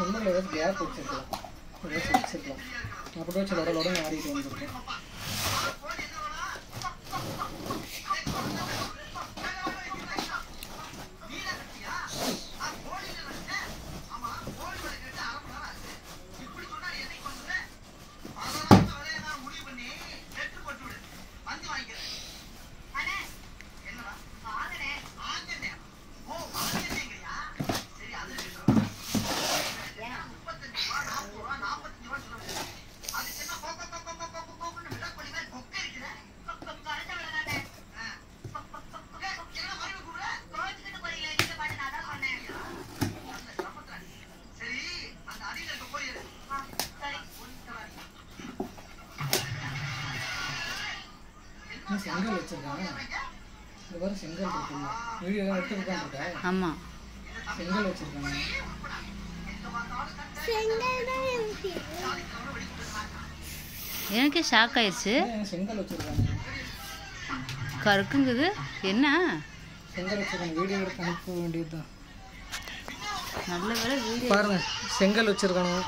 ஒன்றும் ஏதாவது கேப் வச்சுருக்கலாம், ஏதாவது வச்சுருக்கலாம். அப்படி வச்சு லோட ஆடிட்டு வந்துருக்கேன். செங்கல் வச்சிருக்காங்க. இந்த மாதிரி செங்கல் இருக்குல்ல, வீடியோ எடுத்து உட்காந்துட்டா. ஆமாம், செங்கல் வச்சிருக்காங்க. எனக்கே ஷாக் ஆயிடுச்சு. செங்கல் வச்சிருக்காங்க, கருக்குங்குது. என்ன செங்கல் வச்சிருக்காங்க? வீடியோ எடுத்து அனுப்ப வேண்டியதுதான். நல்ல வேலை வீடியோ பாருங்க, செங்கல் வச்சிருக்காங்க.